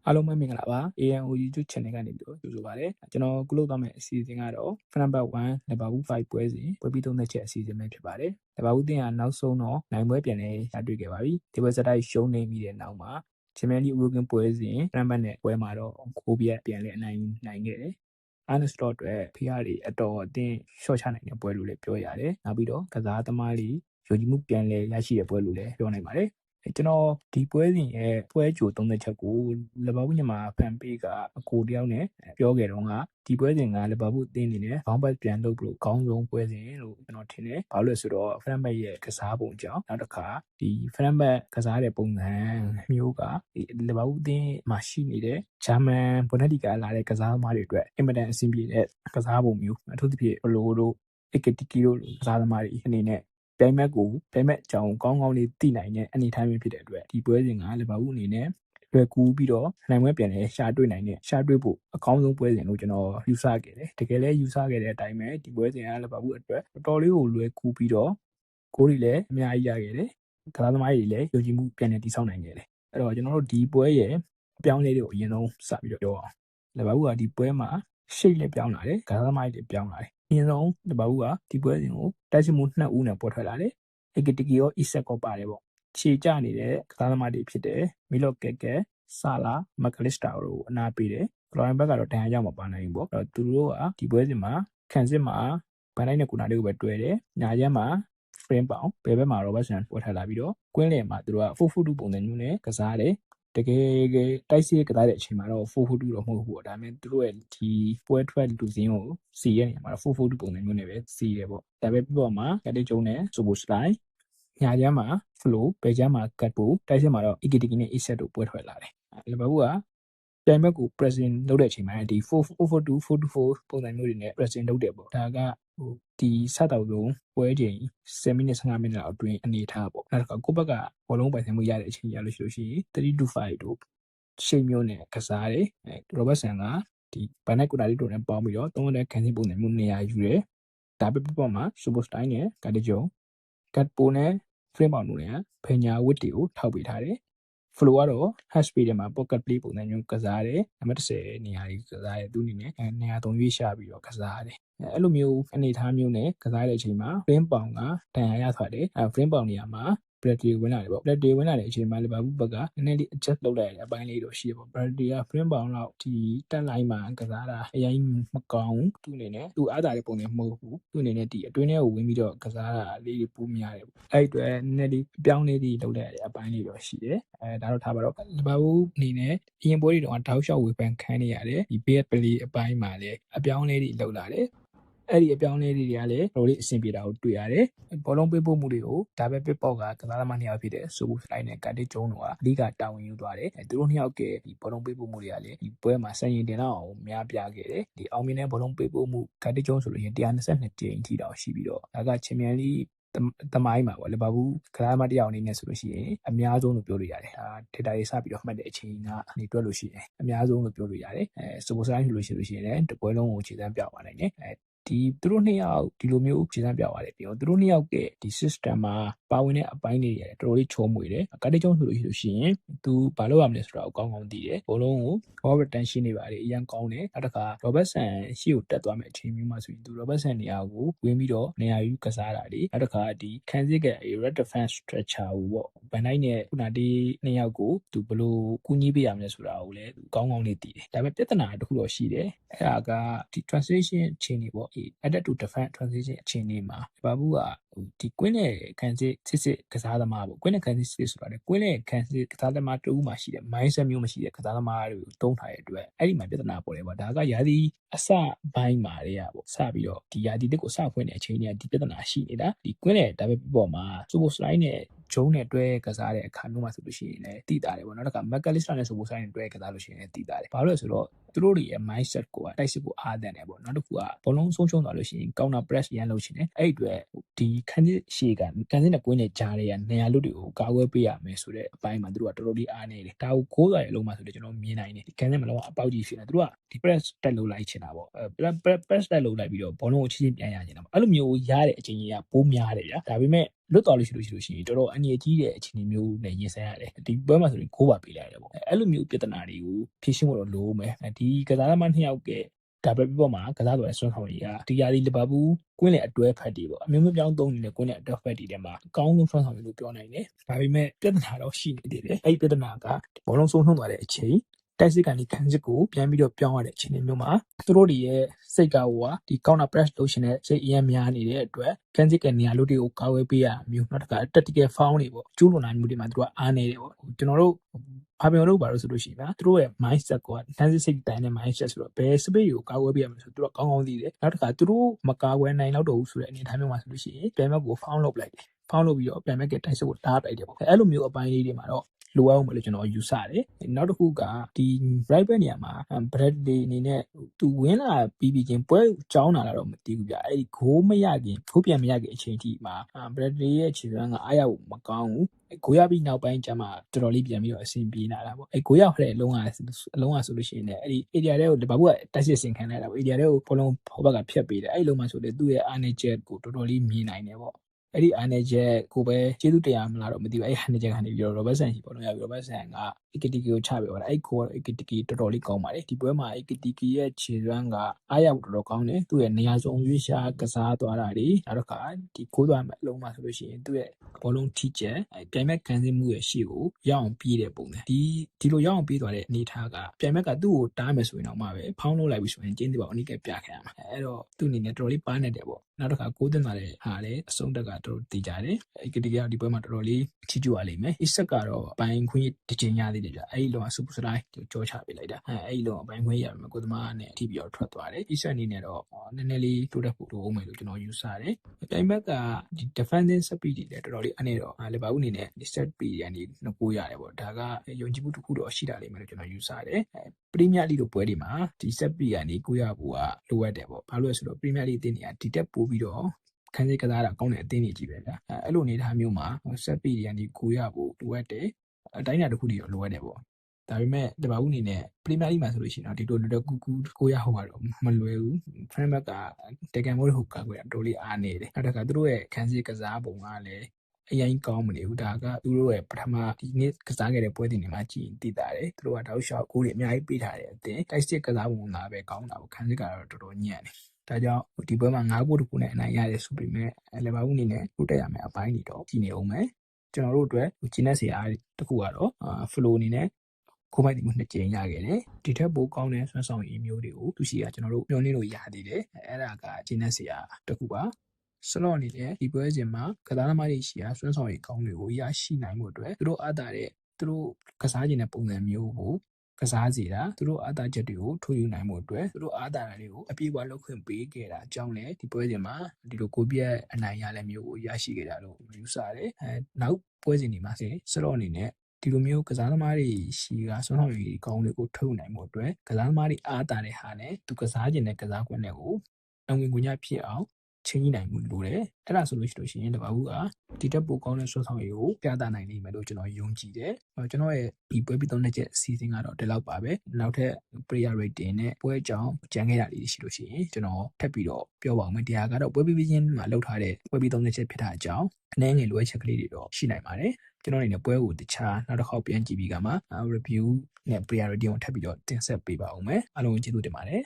အားလုံးပဲမင်္ဂလာပါ ANO YouTube channel ကနေပြီးတော့ကြိုဆိုပါရစေကျွန်တော်ကုလို့သွားမယ့်အစီအစဉ်ကတော့ Number 1 Liverpool 5ပွဲစဉ်ပွဲပြီးသုံးသက်ချက်အစီအစဉ်ပဲဖြစ်ပါတယ် Liverpool တင်ကနောက်ဆုံးတော့နိုင်ပွဲပြန်လဲရတွေ့ခဲ့ပါပြီဒီပွဲစတိုက်ရှုံးနေပြီးတဲ့နောက်မှာChampions League ဝေးပွဲစဉ် Number နဲ့ပွဲမှာတော့ကိုပြက်ပြန်လဲနိုင်ခဲ့တယ်Arnes Slot အတွက်ဖိအားတွေအတော်အသင့်ရှော့ချနိုင်တဲ့ပွဲလို့လည်းပြောရတယ်နောက်ပြီးတော့ကစားသမားတွေယုံကြည်မှုပြန်လဲရရှိတဲ့ပွဲလို့လည်းပြောနိုင်ပါတယ်ကျွန်တော်ဒီပွဲစဉ်ရဲ့ပွဲကြိုသုံးသက်ချက်ကိုလီဗာပူးမြန်မာဖန်ပေကအကိုတယောက်နဲ့ပြောခဲ့တော့ကဒီပွဲစဉ်ကလီဗာပူးအသင်းအနေနဲ့ဘောင်းဘတ်ပြန်လုပ်လို့ခေါင်းဆုံးပွဲစဉ်လို့ကျွန်တော်ထင်တယ်ဘာလို့လဲဆိုတော့ဖရန်ဘတ်ရဲ့ကစားပုံကြောင့်နောက်တစ်ခါဒီဖရန်ဘတ်ကစားတဲ့ပုံစံမျိုးကဒီလီဗာပူးအသင်းမှာရှိနေတဲ့ဂျာမန်ဘွန်ဒက်လီဂါလာတဲ့ကစားသမားတွေအတွက်အင်မတန်အဆင်ပြေတဲ့ကစားပုံမျိုးအထူးသဖြင့်ဘလိုတို့Ekitiki တို့ကစားသမားတွေအနေနဲ့ပြိုင်ဘက်အကြောင်းကောင်းကောင်းလေးသိနိုင်တဲ့အနေအထားမျိုးဖြစ်တဲ့အတွက်ဒီပွဲစဉ်ကလီဗာပူးအနေနဲ့လွယ်ကူပြီးတော့နိုင်ပွဲပြန်လဲရှာတွေ့ဖို့အကောင်းဆုံးပွဲစဉ်လို့ကျွန်တော်ယူဆခဲ့တယ်တကယ်လည်းယူဆခဲ့တဲ့အတိုင်းပဲဒီပွဲစဉ်ကလီဗာပူးအတွက်တော်တော်လေးကိုလွယ်ကူပြီးတော့ဂိုးတွေလည်းအများကြီးရခဲ့တယ်ကစားသမားတွေလည်းယုံကြည်မှုပြန်လည်တည်ဆောက်နိုင်ခဲ့တယ်အဲ့တော့ကျွန်တော်တို့ဒီပွဲရဲ့အပြောင်းလဲတွေကိုအရင်ဆုံးစပြီးတော့ပြောအောင်လီဗာပူးကဒီပွဲမှာရှိတ်လည်းပြောင်းလာတယ်ကစားသမားတွေလည်းပြောင်းလာတယ်အရင်ဆုံးလီဗာပူးကဒီပွဲစဉ်ကိုတိုက်စစ်မှု2ဦးနဲ့ပေါ်ထွက်လာတယ်Ekitiki ရော Isak ကောပါတယ်ပေါ့ခြေကျနေတဲ့ကစားသမားတွေဖြစ်တယ်မီလော့ကက်ကဲဆာလာမက်ကလစ်စတာတို့အနာပေးတယ်ဖလိုင်ဘက်ကတော့ဒဏ်ရာကြောင့်မပါနိုင်ဘူးပေါ့အဲ့တော့သူတို့ကဒီပွဲစဉ်မှာခံစစ်မှာဘန်တိုင်းနဲ့ကူနာလေးကိုပဲတွဲတယ်ညာချမ်းမှာ frame ပေါင်ဘယ်ဘက်မှာ Robertson ပေါ်ထွက်လာပြီးတော့ကွင်းလယ်မှာသူတို့က4-4-2ပုံစံမျိုးနဲ့ကစားတယ်တကယ်တိုက်စစ်ကစားတဲ့အချိန်မှာတော့4-4-2တော့မဟုတ်ဘူးပေါ့ဒါပေမဲ့သူတို့ရဲ့ဒီပွဲထွက်လူစင်းကိုစီရနေမှာတော့4-4-2ပုံစံမျိုးနဲ့ပဲစီရပေါ့ဒါပေမဲ့ပြပေါ်မှာကတ်တေကျုံနဲ့ဆိုဘိုစတိုင်းညာချမ်းမှာ flow ဘယ်ချမ်းမှာ cut ပို့တိုက်စစ်မှာတော့ Ekitiki နဲ့ Isak တို့ပွဲထွက်လာတယ်လီဗာပူးကပြိုင်ဘက်ကို pressing လုပ်တဲ့အချိန်မှာဒီ4-4-2 4-4-2ပုံစံမျိုးတွေနဲ့ pressing လုပ်တယ်ပေါ့ဒါကဒီစတောက်ဆုံးပွဲချိန်10မိနစ်15မိနစ်လောက်အတွင်းအနေထားပေါ့နောက်တစ်ခါကိုယ့်ဘက်ကဘောလုံးပိုင်ဆိုင်မှုရတဲ့အချိန်ရလို့ရှိရင်3-5တို့ရှိတ်မျိုးနဲ့ကစားတယ်Robertsonကဒီဘန်နိုက်ကူနာလေးတို့နဲ့ပေါင်းပြီးတော့သုံးတဲ့ခံစစ်ပုံစံမျိုးနေရာယူတယ်ဒါပေမဲ့ပေါ်မှာ Super Style နဲ့ကာတီဂျုံကတ်ပိုနဲ့ frame ပေါင်တို့နဲ့ဖညာဝစ်တီကိုထောက်ပေးထားတယ် flow ကတော့ hash speed ထဲမှာ pocket play ပုံစံမျိုးကစားတယ်နံပါတ်10နေရာကြီးကစားတယ်သူအနေနဲ့နေရာ3ရွေးရှာပြီးတော့ကစားတယ်အဲ့လိုမျိုးအနေထားမျိုးနဲ့ကစားတဲ့အချိန်မှာ frame ပေါင်ကတန်ရာရသွားတယ်frame ပေါင်နေရာမှာBradley ဝင်လာတယ်ပေါ့ Bradley ဝင်လာတဲ့အချိန်မှာလီဗာပူးဘက်ကနည်းနည်းလေး adjust လုပ်လိုက်တဲ့အပိုင်းလေးတော့ရှိရပေါ့ Bradley က frame ပေါင်လောက်ဒီတက်လိုက်မှာကစားတာအရင်မကောင်းသူအနေနဲ့သူအားသာတဲ့ပုံစံမဟုတ်ဘူးသူအနေနဲ့ဒီအတွင်းထဲကိုဝင်ပြီးတော့ကစားတာလေးတွေပိုများတယ်ပေါ့အဲ့အတွက်နည်းနည်းလေးပြောင်းလေးတွေလုပ်လိုက်တဲ့အပိုင်းလေးတော့ရှိတယ်ဒါတော့ထားပါတော့လီဗာပူးအနေနဲ့အရင်ပွဲတွေတော့တောက်လျှောက်ဝေဖန်ခံနေရတယ်ဒီ bad play အပိုင်းမှာလည်းအပြောင်းလေးတွေလုပ်လာတယ်အဲ့ဒီအပြောင်းလဲတွေကလည်းတော်တော်လေးအဆင်ပြေတာကိုတွေ့ရတယ်ဘောလုံးပေးပို့မှုတွေကိုဒါပဲပစ်ပေါက်ကကစားသမားနှစ်ယောက်ဖြစ်တဲ့ဆိုဘူစလိုက်နဲ့ကာတီကျုံတို့ကအဓိကတာဝန်ယူသွားတယ်သူတို့နှစ်ယောက်ကဒီဘောလုံးပေးပို့မှုတွေကလည်းဒီပွဲမှာစံရင်တင်တော့အောင်များပြခဲ့တယ်ဒီအောင်မြင်တဲ့ဘောလုံးပေးပို့မှုကာတီကျုံဆိုလို့ရင်122ကြိမ်ထိတောင်ရှိပြီးတော့ဒါကချန်ပီယံလိတမိုင်းမှာပေါ့လီဗာပူးကစားသမားတစ်ယောက်အနေနဲ့ဆိုလို့ရှိရင်အများဆုံးလို့ပြောလို့ရတယ်ဒါ data တွေစပြီးတော့မှတ်တဲ့အချိန်ကနေတွက်လို့ရှိရင်အများဆုံးလို့ပြောလို့ရတယ်ဆိုဘူစလိုက်ဆိုလို့ရှိရင်လည်းတပွဲလုံးကိုခြေစမ်းပြပါနိုင်တယ်ဒီသူတို့နှစ်ယောက်ဒီလိုမျိုးခြေစမ်းပြပါတယ်ပြီးတော့သူတို့နှစ်ယောက်ရဲ့ဒီ system မှာပါဝင်တဲ့အပိုင်းတွေတော်တော်လေးချုံးမွေတယ်ကာတီကျုံဆိုလို့ရှိရင်သူဘာလုပ်ရမလဲဆိုတာကိုကောင်းကောင်းသိတယ်ဘောလုံးကို ball retention တွေပါတယ်အရင်ကောင်းတယ်နောက်တစ်ခါ Robertson ရှေ့ကိုတက်သွားမယ့်အချိန်မျိုးမှာဆိုရင်သူ Robertson နေရာကိုဝင်ပြီးတော့နေရာယူကစားတာတွေနောက်တစ်ခါဒီခံစစ်က red defense structure ကိုပေါ့ဘန်တိုင်းနဲ့ခုနဒီနှစ်ယောက်ကိုသူဘယ်လိုကူညီပေးရမလဲဆိုတာကိုလည်းကောင်းကောင်းလေးသိတယ်ဒါပေမဲ့ပြဿနာတစ်ခုတော့ရှိတယ်အဲ့ဒါကဒီ transition အချိန်တွေပေါ့attack to defense transition အချိန်တွေမှာဘာဘူးကဒီကွင်းနဲ့ခံစစ်ကစားသမားပေါ့ကွင်းနဲ့ခံစစ်ဆိုတာလေကွင်းနဲ့ခံစစ်ကစားသမားတူမှရှိတယ် mindset မျိုးမရှိတဲ့ကစားသမားတွေကိုတုံးထားတဲ့အတွက်အဲ့ဒီမှာပြဿနာပေါ်တယ်ပေါ့ဒါကရာသီအစပိုင်းမှာတွေကပေါ့စပြီးတော့ဒီရာသီတစ်ကိုစဖွင့်တဲ့အချိန်တွေကဒီပြဿနာရှိနေတာဒီကွင်းနဲ့ဒါပဲပေါ်မှာစူပိုစလိုက်နဲ့ဂျုံနဲ့တွဲကစားတဲ့အခါမျိုးမှာဆိုလို့ရှိရင်လည်းတည်တာတယ်ပေါ့နောက်တစ်ခါမက်ကလစ်စတာနဲ့စူပိုဆိုင်နဲ့တွဲကစားလို့ရှိရင်လည်းတည်တာတယ်ဘာလို့လဲဆိုတော့သူတို့တွေရဲ့ mindset ကိုတိုက်စစ်ကိုအားတန်တယ်ပေါ့နောက်တစ်ခုကဘောလုံးဆုံးရှုံးသွားလို့ရှိရင် counter press ရန်လုပ်ရှင်တယ်အဲ့အတွက်ဒီခန်းစစ်ရှေ့ကခန်းစစ်နဲ့ကွင်းနဲ့ကြားတွေကနေရာလူတွေကိုကာကွယ်ပေးရမယ်ဆိုတဲ့အပိုင်းမှာသူတို့ကတော်တော်လေးအားနေတယ်ဒါကိုကိုးသွားရဲ့အလုံးမှာဆိုတော့ကျွန်တော်မြင်နိုင်တယ်ဒီခန်းစစ်မလုံးအပေါက်ကြီးဖြစ်နေသူတို့ကဒီ press တက်လို့လိုက်ချင်တာပေါ့press တက်လို့လိုက်ပြီးတော့ဘောလုံးကိုချင်းချင်းပြန်ရချင်တာပေါ့အဲ့လိုမျိုးရတဲ့အချိန်ကြီးကပိုးများတယ်ဗျာဒါပေမဲ့ လွတ်တော်လို့ရှိရင်တော်တော်အနေကြီးတဲ့အခြေအနေမျိုးနဲ့ရင်ဆိုင်ရတယ်ဒီပွဲမှာဆိုရင်ကိုးပါပေးလိုက်ရတယ်ပေါ့အဲ့လိုမျိုးပြဿနာတွေကိုဖြေရှင်းဖို့တော့လိုမယ်ဒီကစားသမား2ယောက်ကဒါပဲပြပေါ်မှာကစားတော်ရဲ့ဆွမ်းဆောင်ရည်ကဒီယာဒီလီဗာပူးကွင်းလေအတွဲဖက်တီပေါ့အမျိုးမျိုးပြောင်းသုံးနေတဲ့ကွင်းလေအတွဲဖက်တီထဲမှာအကောင်းဆုံးဆွမ်းဆောင်ရည်လို့ပြောနိုင်တယ်ဒါပေမဲ့ပြဿနာတော့ရှိနေသေးတယ်အဲ့ဒီပြဿနာကဘောလုံးဆုံးနှုံးသွားတဲ့အချိန်တိုက်စစ်ကနေခံစစ်ကိုပြန်ပြီးတော့ပြောင်းရတဲ့အခြေအနေမျိုးမှာသူတို့တွေရဲ့စိတ်ကဟိုကဒီ counter press လုပ်ရှင်တဲ့စိတ်အရင်များနေတဲ့အတွက်ခံစစ်ကနေရာလို့တွေကိုကာဝယ်ပေးရမျိုးနောက်တစ်ခါ tactical foul တွေပေါ့ကျူးလွန်နိုင်မှုတွေမှာသူတို့ကအားနေတယ်ပေါ့ကျွန်တော်တို့ဘာပြောလို့ပါလို့ဆိုလို့ရှိရင်ဗျာသူတို့ရဲ့ mindset ကခံစစ်စိတ်တိုင်းတဲ့ mindset ဆိုတော့ဘယ် space ကိုကာဝယ်ပေးရမလဲဆိုတော့သူတို့ကောင်းကောင်းသိတယ်နောက်တစ်ခါသူတို့မကာဝယ်နိုင်တော့ဘူးဆိုတဲ့အနေအထားမျိုးမှာဆိုလို့ရှိရင်ပြန်ဘက်ကို foul လုပ်လိုက်တယ်ဖောင်းလို့ပြီးတော့ပြန်မဲ့ကတိုက်စစ်ကိုတားတိုက်တယ်ပေါ့အဲ့လိုမျိုးအပိုင်းလေးတွေမှာတော့လိုအောင်မလို့ကျွန်တော်ယူဆတယ်နောက်တစ်ခုကဒီ right back နေရာမှာ Bradley အနေနဲ့သူဝင်လာပြီးချင်းပွဲကြောင်းလာတော့မသိဘူးဗျအဲ့ဒီဂိုးမရခင်ဂိုးပြန်မရခင်အချိန်ထိမှာ Bradley ရဲ့ခြေစွမ်းကအားရမကောင်းဘူးဂိုးရပြီးနောက်ပိုင်းကျမှတော်တော်လေးပြန်ပြီးတော့အဆင်ပြေလာတာပေါ့အဲ့ဂိုးရဖတဲ့အလုံးကဆိုလို့ရှိရင်လည်းအဲ့ဒီ area တွေကိုဘာဘူးကတိုက်စစ်ဆင်ခံလိုက်တာပေါ့ area တွေကိုဘလုံးဟိုဘက်ကဖြတ်ပေးတယ်အဲ့လုံးမှဆိုလေသူ့ရဲ့ energy ကိုတော်တော်လေးမြင်နိုင်တယ်ပေါ့အဲ့ဒီအနေချက်ကိုပဲကျေးဇူးတရားမလားတော့မသိဘူးအဲ့အနေချက်ကနေပြီးတော့ Robertson ရှိပေါ်လို့ရပြီး Robertson က AKTK ကိုချပေးသွားတာအဲ့ကိုကတော့ AKTK တော်တော်လေးကောင်းပါတယ်ဒီပွဲမှာ AKTK ရဲ့ခြေစွမ်းကအားရဖို့တော်တော်ကောင်းတယ်သူ့ရဲ့နေရာစုံရွေးရှားကစားသွားတာတွေနောက်တစ်ခါဒီကိုးသွားမဲ့အလုံးမှာဆိုလို့ရှိရင်သူ့ရဲ့ဘောလုံးထိချက်ပြိုင်မဲ့ခံစစ်မှုရဲ့ရှေ့ကိုရအောင်ပြေးတဲ့ပုံစံဒီလိုရအောင်ပြေးသွားတဲ့အနေထားကပြိုင်မဲ့ကသူ့ကိုတားမယ်ဆိုရင်တော့မှပဲဖောင်းလို့လိုက်ပြီးဆိုရင်ကျင်းသေးပါအနိကပြခံရမှာအဲ့တော့သူ့အနေနဲ့တော်တော်လေးပါနေတယ်ပေါ့နောက်တစ်ခါကိုးတင်လာတဲ့ဟာလည်းအဆုံးတက်ကတော်တော်တည်ကြတယ်AKTK ကဒီပွဲမှာတော်တော်လေးချီကျူရလိမ့်မယ်အစ်ဆက်ကတော့အပိုင်းခွင့်တစ်ချိန်ရသေးတယ်ဗျအဲ့ဒီလုံးကစူပစတိုင်းကြောချပေးလိုက်တာအဲ့ဒီလုံးအပိုင်းခွင့်ရမှာကိုသမားနဲ့ထိပြီးတော့ထွက်သွားတယ်အစ်ဆက်အနေနဲ့တော့နည်းနည်းလေးတိုးတက်ဖို့လိုအောင်မယ်လို့ကျွန်တော်ယူဆတယ်တိုင်ဘက်ကဒီ defending speed တွေလည်းတော်တော်လေးအနေတော့လီဗာပူးအနေနဲ့ set speed တွေကနေနှကိုးရတယ်ပေါ့ဒါကယုံကြည်မှုတစ်ခုတော့ရှိတာလိမ့်မယ်လို့ကျွန်တော်ယူဆတယ်ပရီးမီးယားလိလိုပွဲတွေမှာဒီ set speed ကနေကိုရဖို့ကလိုအပ်တယ်ပေါ့ဘာလို့လဲဆိုတော့ပရီးမီးယားလိအသင်းတွေကဒီတက်ပို့ပြီးတော့ခန်းစစ်ကစားတာကောင်းတဲ့အသင်းတွေကြီးပဲဗျာအဲ့လိုအနေထားမျိုးမှာ set speed တွေကနေကိုရဖို့လိုအပ်တယ်အတိုင်းအတာတစ်ခုတည်းတော့လိုအပ်တယ်ပေါ့ဒါပေမဲ့လီဗာပူးအနေနဲ့ပရီးမီးယားလိမှာဆိုလို့ရှိရင်တော့ဒီလိုလွယ်ကူကိုရဟောကတော့မလွယ်ဘူးဖရန်ဘက်ကတကန်မိုးဟုတ်ကာကွယ်တာတော်လေးအားနေတယ်နောက်တစ်ခါသူတို့ရဲ့ခန်းစစ်ကစားပုံကလည်းအရင်ကောင်းမနေဘူးဒါကသူတို့ရဲ့ပထမဒီနေ့ကစားခဲ့တဲ့ပွဲတင်တွေမှာကြည့်သိတာတယ်သူတို့ကတောက်လျှောက်ကိုယ်တွေအများကြီးပေးထားတဲ့အသင်းတိုက်စစ်ကစားပုံလာပဲကောင်းတာပေါ့ခန်းစစ်ကတော့တော်တော်ညံ့တယ်ဒါကြောင့်ဒီပွဲမှာ9ဂိုးတခုနဲ့အနိုင်ရတယ်ဆိုပေမဲ့လီဗာပူးအနေနဲ့တိုးတက်ရမယ့်အပိုင်းတွေတော့ကြီးနေအောင်မယ်ကျွန်တော်တို့အတွက်ဂျင်းနဲ့ဆရာတခုကတော့ဖလိုအနေနဲ့ကိုမိုက်တီမှု2ကြိမ်ရခဲ့တယ်ဒီထက်ပိုကောင်းတဲ့ဆွမ်းဆောင်ရည်မျိုးတွေကိုသူရှိကကျွန်တော်တို့မျှော်လင့်လို့ရသေးတယ်အဲ့ဒါကဂျင်းနဲ့ဆရာတခုပါဆလော့အနေနဲ့ဒီပွဲစဉ်မှာကစားသမားတွေရှိရာဆွမ်းဆောင်ရည်ကောင်းတွေကိုရရှိနိုင်မှုအတွက်သူတို့အားတာတဲ့သူတို့ကစားခြင်းတဲ့ပုံစံမျိုးကိုကစားစီတာသူတို့အားတာချက်တွေကိုထိုးယူနိုင်မှုအတွက်သူတို့အားတာတွေကိုအပြည့်အဝလုပ်ခွင့်ပေးခဲ့တာအကြောင်းလည်းဒီပွဲစဉ်မှာဒီလိုကိုပြည့်အနိုင်ရတဲ့မျိုးကိုရရှိခဲ့တာလို့ယူဆတယ်နောက်ပွဲစဉ်တွေမှာဆလော့အနေနဲ့ဒီလိုမျိုးကစားသမားတွေရှိကဆွမ်းဆောင်ရည်ကောင်းတွေကိုထုတ်နိုင်မှုအတွက်ကစားသမားတွေအားတာတဲ့ဟာနဲ့သူကစားခြင်းတဲ့ကစားကွင်းတွေကိုအဝင်ကွင်းညဖြစ်အောင်ချင်းကြီးနိုင်မှုလိုတယ်အဲ့ဒါဆိုလို့ရှိရင်လီဗာပူးကဒီတက်ပိုကောင်းတဲ့ဆွမ်းဆောင်ရည်ကိုပြသနိုင်လိမ့်မယ်လို့ကျွန်တော်ယုံကြည်တယ်ကျွန်တော်ရဲ့ဒီပွဲပြီး3နှစ်ချက်အစီအစဉ်ကတော့ဒီလောက်ပါပဲနောက်ထပ် player rating နဲ့ပွဲအကြောင်းကြံခဲ့တာလေးရှိလို့ရှိရင်ကျွန်တော်ထပ်ပြီးတော့ပြောပါဦးမယ်တရားကတော့ပွဲပြီးချင်းမှာလောက်ထားတဲ့ပွဲပြီး3နှစ်ချက်ဖြစ်တာအကြောင်းအနေငယ်လိုအပ်ချက်ကလေးတွေတော့ရှိနိုင်ပါတယ်ကျွန်တော်အနေနဲ့ပွဲကိုတခြားနောက်တစ်ခေါက်ပြန်ကြည့်ပြီးကမှ review နဲ့ player rating ကိုထပ်ပြီးတော့တင်ဆက်ပေးပါဦးမယ်အားလုံးကျေးဇူးတင်ပါတယ်